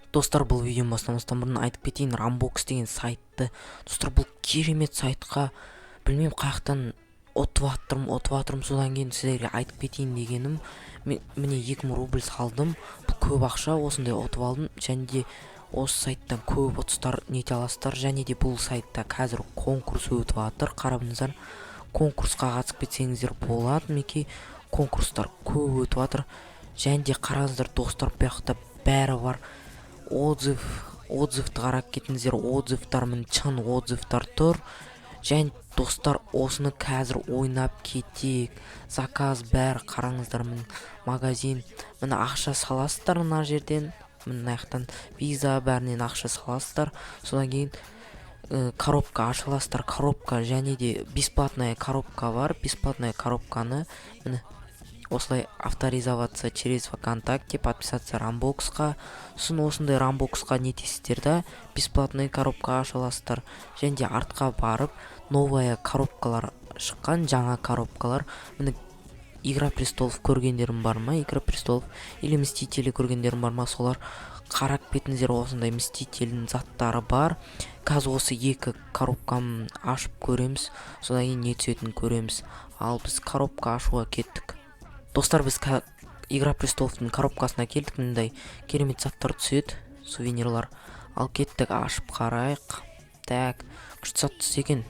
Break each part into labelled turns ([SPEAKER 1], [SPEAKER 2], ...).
[SPEAKER 1] Достар, бұл видеоны бастамастан бұрын айтып кетейін, Рамбокс деген сайтты, достар, бұл керемет сайтқа білмеймін қаяқтан отватырым, содан кейін сіздерге айтып кетейін дегенім, міне 2000 рубль салдым, бұл көп ақша, осындай отып алдым, және де осы сайттан көп ұтыстар нете аласыздар, және де бұл сайтта қазір конкурс өтіп жатыр, қараңыздар, конкурсқа қатысып кетсеңіздер болады, мінекей конкурстар көп өтіп жатыр, және де қараңыздар достар, бұл жақта бәрі бар. Отзывты қарап кетіңіздер, отзывтар міне шын отзывтар тұр. Және достар, осыны қазір ойнап кетейік. Заказ бәрі қараңыздар, міне магазин, міне ақша саласыздар мына жерден, міне аяқтан виза бәрінен ақша саласыздар. Содан кейін коробка ашыласыздар, коробка, және де бесплатная коробка бар. Бесплатная коробканы міне осылай авторизоваться через ВКонтакте, подписаться Рамбоксқа. Сосын осындай Рамбоксқа нетесіздер да, бесплатный коробка ашыласыздар. Және де артқа барып, новая коробкалар шыққан, жаңа коробкалар. Міне Игра престолов көргендерім бар ма? Игра престолов или Мстители көргендерім бар ма? Солар қарап кетіңіздер, осындай Мстительдің заттары бар. Қазір осы екі коробканы ашып көреміз, содан кейін не түсетінін көреміз. Ал біз коробка ашуға кеттік. Достар, біз Игра престоловтың коробкасына келдік, мындай керемет заттар түседі, сувенирлар. Ал кеттік, ашып қарайық. Так, күшті зат түсті екен.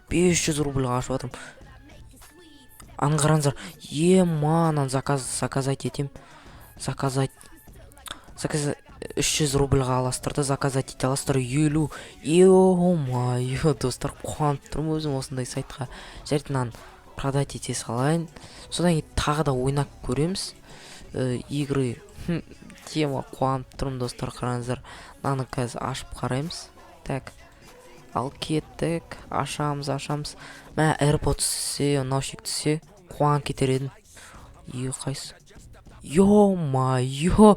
[SPEAKER 1] 500 рубльға ашып атырмын. Аңғараңыздар, манан заказать етем. Заказать 300 рубльға аластыр да, заказать ете аластыр. 50. Е-майо, достар, қуанып тұрмын өзім осындай сайтқа. Жәртінан продать ете салайын. Содан кейін тағы да ойнап көреміз игры. Тема, қуанып тұрмын достар, қараңыздар. Наны қазір ашып қараймыз. Так, ал кеттік, ашамыз. Мә AirPods түссе, наушник түссе, қуан кетер едім. Қайсы? Йо-майо,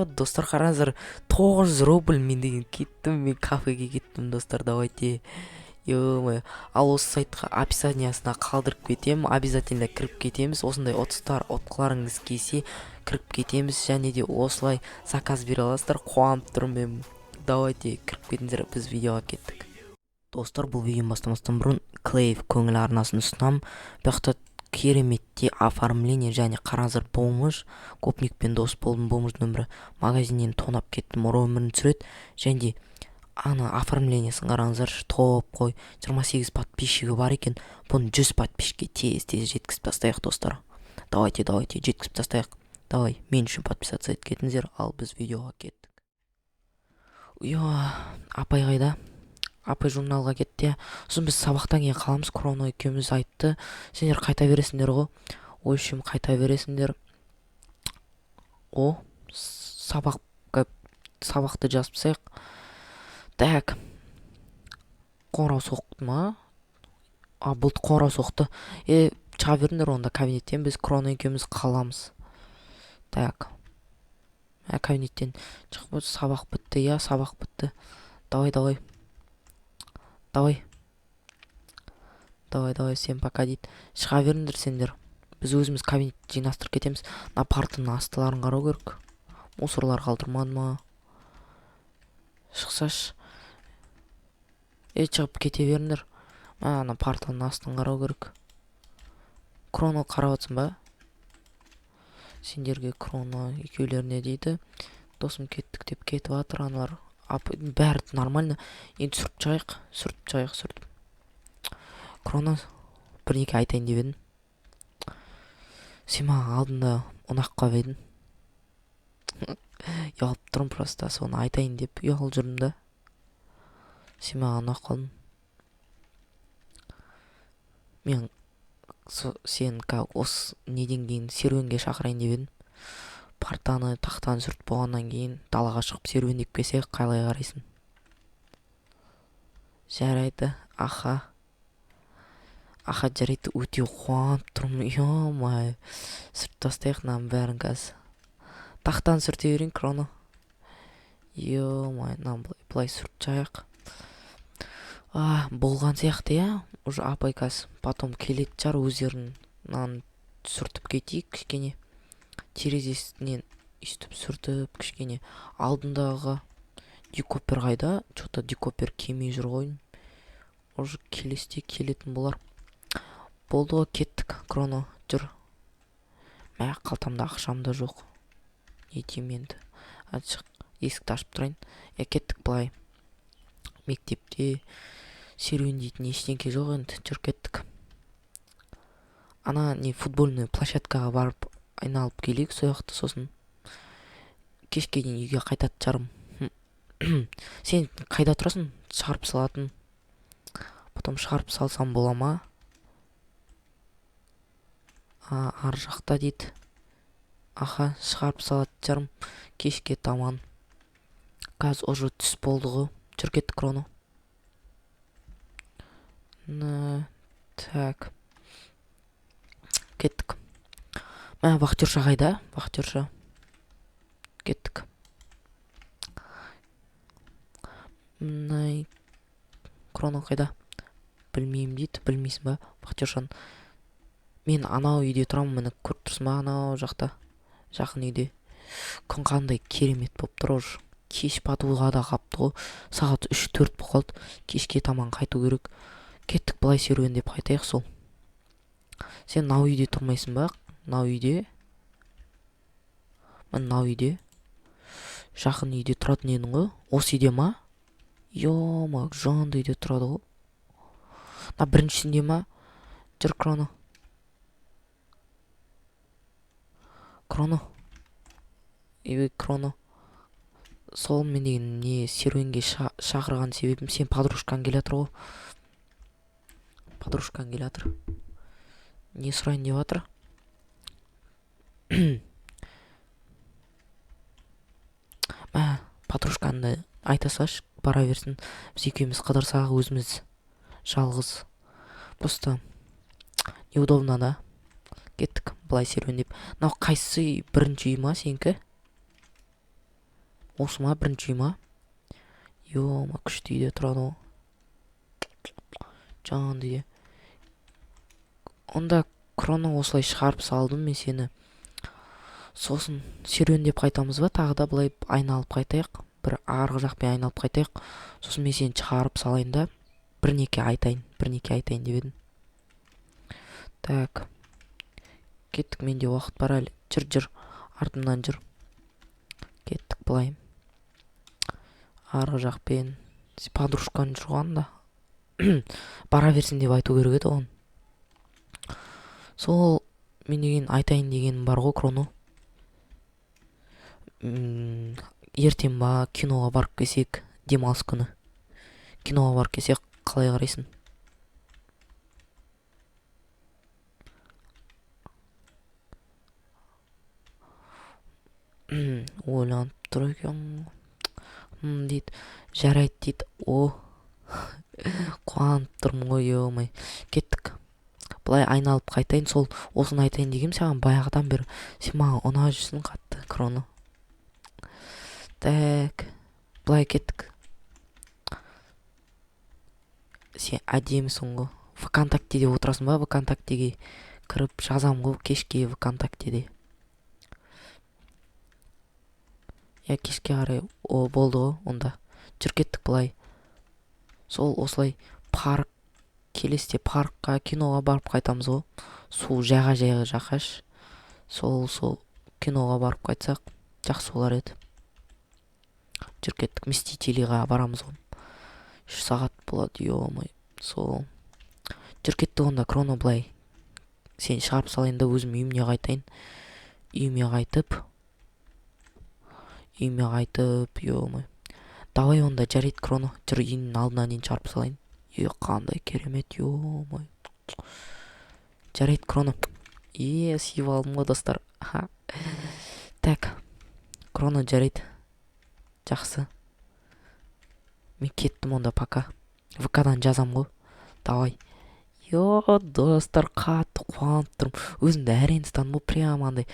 [SPEAKER 1] достар, қараңыздар, 900 рубль мен деген кеттім, мен кафеге кеттім, достар, давайте. Ал осы сайтқа описаниясына қалдырып кетем, обязательно кіріп кетеміз. Осындай отқыларыңыз келсе кіріп кетеміз, және де осылай заказ бере аласыздар. Қуанып тұрмын, давайте кіріп кетіңіздер, біз видеоға кеттік. Достар, бұл видеоны бастамастан бұрын Клейв көңіл арнасын ұсынам. Бұяқта кереметте оформление, және қараңыздар, бомж, копникпен дос болдым, бомж нөмірі магазиннен тонап кеттім, өмірін түсіреді, және де ана оформлениясын қараңыздар, топ қой, 28 подписчигі бар екен, бұны 100 подписчикке тез жеткізіп тастайық, достар. Давайте жеткізіп тастайық. Давай, мен үшін подписаться етіп кетіңіздер, ал біз видеоға кеттік. Апай қайда? Апай журналға кетті. Сосын біз сабақтан кейін қаламыз, Кроно екеуміз айтты. Сендер қайта бересіңдер ғой. Ойшым, қайта бересіңдер. Сабақты жазып тастайық. Так, қоңырау соқты ма? Бұл қоңырау соқты. Шыға беріңдер онда кабинеттен, біз Кроно екеуміз қаламыз. Так, кабинеттен шығып, сабақ бітті, сабақ бітті. Давай, сен пока дейді. Шыға беріңдер сендер. Біз өзіміз кабинет жинастырып кетеміз. На партының астыларын қарау керек. Мусорлар қалдырмады ма? Шықсаш. Шығып кете беріңдер. Ана партының астын қарау керек. Кроно қарап отсын ба? Сендерге Кроно екеулеріне дейді. Досым кеттік деп кетіп атыр, аналар. Бәрі нормально. Енді сүртіп жайық. Кроно, бірнеке айтайын деп едім. Сен маған алдында ұнаққа бедің. Ұялып тұрым просто, соны айтайын деп ұялып жүрмін да. Сен маған ұнақ қалдың. Мен сен осы неден кейін серуенге шақырайын деп едім. Партаны, тақтаны сүртіп болғаннан кейін далаға шығып серуендеп келсек, қалай қарайсың? Жарайды, аха, жарайды, өте қуанып тұрмын. Йо-май, сүртіп тастайық нам бәрін қазір. Тақтаны сүрте берейін, Кроно. Йо-май, нам былай сүртіп жайық. Болған сияқты, уже апай қазір потом келет жар, өздерін нан сүртіп кетейік кішкене. Терезесінен сүртіп кішкене. Алдындағы дикопер қайда? Что-то дикопер келмей жүр ғой. Уже келесте келетін болар. Болды ғой, кеттік. Кроно, жүр. Мә, қалтамда ақшам да жоқ. Не етем енді? Ашық, есікті ашып тұрайын. Кеттік былай. Мектепте серуендейтін ештеңке жоқ енді. Жүр, кеттік. Ана не футбольный площадкаға барып айналып келейік сояқты, сосын кешке дейін үйге қайтатын шығармын. Сен қайда тұрасың? Шығарып салатын. Потом шығарып салсам бола ма? Ар жақта дейді. Аха, шығарып салатын шығармын кешке таман. Қазір уже түс болды ғой. Жүр, кеттік, Кроно. Так. Кеттік. Мә, вахтерша қайда? Вахтерша. Кеттік. Кроно қайда? Білмеймін дейді. Білмейсің ба? Вахтершан. Мен анау үйде тұрамын, мені көріп тұрсың ба? Анау жақта. Жақын үйде. Күн қандай керемет болып тұр уже. Кеш батуға да қапты ғой. Сағат 3-4 болып қалды. Кешке таман қайту керек. Кеттік, былай серуендеп қайтайық сол. Сен нау үйде тұрмайсың ба? Нау үйде. Мен нау үйде. Жақын үйде тұратын едің ғой. Осы үйде ма? Йома, жанды үйде тұрады ғой. Біріншісінде ма? Жүр, Кроно. Кроно. Кроно. Сол мен деген не серуенге шақырған себебім, сен подружкаң келатыр ғой. Подружкаң келатыр. Не сұрайын деп жатыр? Мә, подружкаңды айта салшы, бара берсін. Біз екеуміз қыдырсақ, өзіміз жалғыз. Просто неудобно да. Кеттік, былай серуендеп. Нау қайсы бірінші үй ма сенікі? Осы ма бірінші үй ма? Йома, күшті үйде тұрады ғой. Жанды үйде. Онда Кроно осылай шығарып салдым мен сені. Сосын серуендеп қайтамыз ба? Тағы да былай айналып қайтайық. Бір арғы жақпен айналып қайтайық. Сосын мен сені шығарып салайын да. Бірнеке айтайын деп едім. Так. Кеттік, менде уақыт бар әлі. Жүр, артымнан жүр. Кеттік былай. Арғы жақпен. Подружкаң жүрған да. Бара берсін деп айту керек еді оған. Сол мен деген айтайын деген бар ғой, Кроно. Ертең ба киноға барып келсек, демалыс күні. Киноға барып келсек, қалай қарайсың? Ойланып тұр екен. Дейді, жарайды дейді. Қуанып тұрмын ғой, емай. Кеттік. Былай айналып қайтайын, сол осыны айтайын дегем саған баяғыдан бері. Сен маған ұнап жүрсің қатты, Кроно. Так, былай кеттік. Сен әдемісің ғой. ВКонтактеде отырасың ба? ВКонтактеге кіріп жазам ғой кешке ВКонтактеде. Кешке қарай болды ғой онда. Жүр, кеттік былай. Сол осылай парк, келесте паркқа, киноға барып қайтамыз ғой. Су жайға жақаш. Сол киноға барып қайтсақ жақсы болар еді. Жүр, кеттік, Мстителиға барамыз ғой. 3 сағат болады, ё-май. Сол. Жүр, кетті онда, Кроно, былай. Сен шығарып салайын да өзім үйіме қайтайын. Үйіме қайтып, ё-май. Давай онда, жарайды, Кроно. Жүр, үйінің алдына дейін шығарып салайын. Қандай керемет, ё-май. Жарайды, Кроно. Сүйіп алдым ғой, достар. Так, Кроно, жарайды. Жақсы. Мен кеттім онда, пока. ВК-дан жазам ғой. Давай. Достар, қатты қуанып тұрмын. Өзімді әрең ұстадым ғой, прямо андай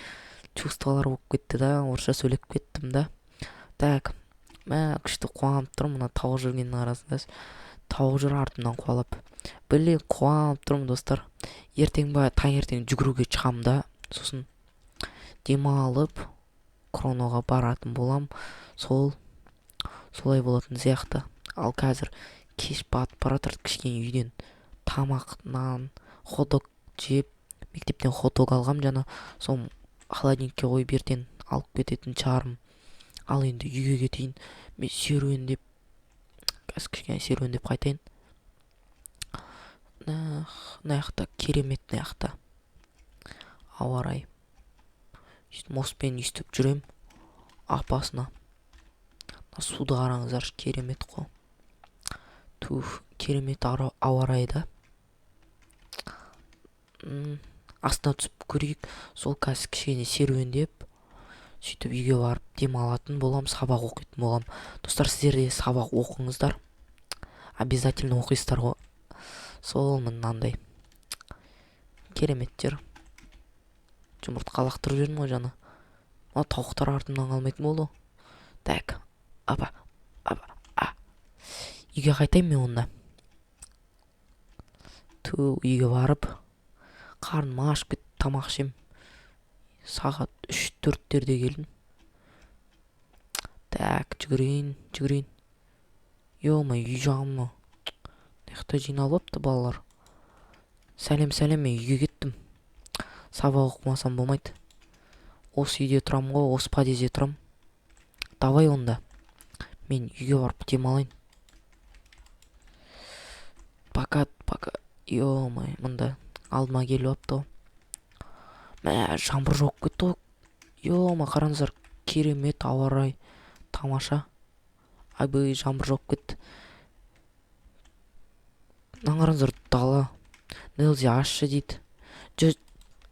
[SPEAKER 1] чувстволар болып кетті да, орысша сөйлеп кеттім да. Так, мә, күшті қуанып тұрмын, мына тауық жүргеннің арасында. Тауық жүр артымнан қуалап. Біле қуанып тұрмын, достар. Ертең ба, таңертең жүгіруге шығамын да, сосын демалып, кроноға баратын болам. Солай болатын сияқты. Ал қазір кеш батып баратыр, кішкене үйден тамақ, нан, хот-дог жеп, мектептен хот-дог алғам жана, соң холодильникке қойып ертең алып кететін шығармын. Ал енді үйге кетейін. Мен серуендеп, қазір кішкене серуендеп қайтайын. Мына керемет, мына ауа райы. Моспен үйстіп жүрем апасына. Суды қараңыздар, керемет қой. Керемет ауа райы да. Астына түсіп көрейік. Сол қазір кішкене серуендеп, сөйтіп үйге барып демалатын болам, сабақ оқитын болам. Достар, сіздер де сабақ оқыңыздар. Обязательно оқисыздар ғой. Сол мынандай кереметтер. Жұмыртқа лақтырып жүрмін ғой жана. Тауықтар артымнан қалмайтын болды. Так, үйге қайтайын мен онда. Үйге барып, қарным ашып кетті, тамақ ішем. Сағат 3-4-терде келдім. Так, жүгірейін. Үй жағымы. Неқта жиналыпты балалар. Сәлем, мен үйге кеттім. Сабақ оқымасам болмайды. Осы үйде тұрам ғой, осы подъезде тұрам. Давай онда. Мен үйге барып демалайын. Пока. Мында алдыма келіп апты. Жаңбыр жауып кетті. Қараңыздар, керемет ауа райы, тамаша. Жаңбыр жауып кетті. Қараңыздар, дала. Нелзи ашшы дейді.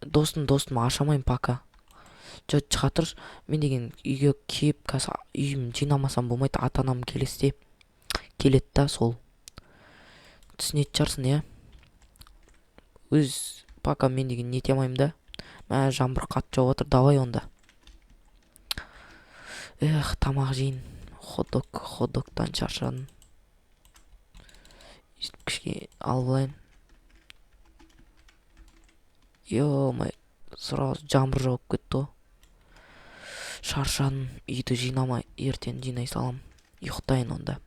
[SPEAKER 1] Достым ашамайын пока. Шығатыр, мен деген үйге кеп, қазір үйім жинамасам болмайды, ата-анам келеді да, сол. Түсінетін шығарсың, иә? Пока мен деген нете алмайым да. Жаңбыр қатты жауып отыр, давай онда. Тамақ жейін. Хот-догтан шаршадым. Кішкене алып алайын. Сразу жаңбыр жауып кетті. Шаршадым, үйді жинамай, ертең жинай салам. Ұйықтайын онда.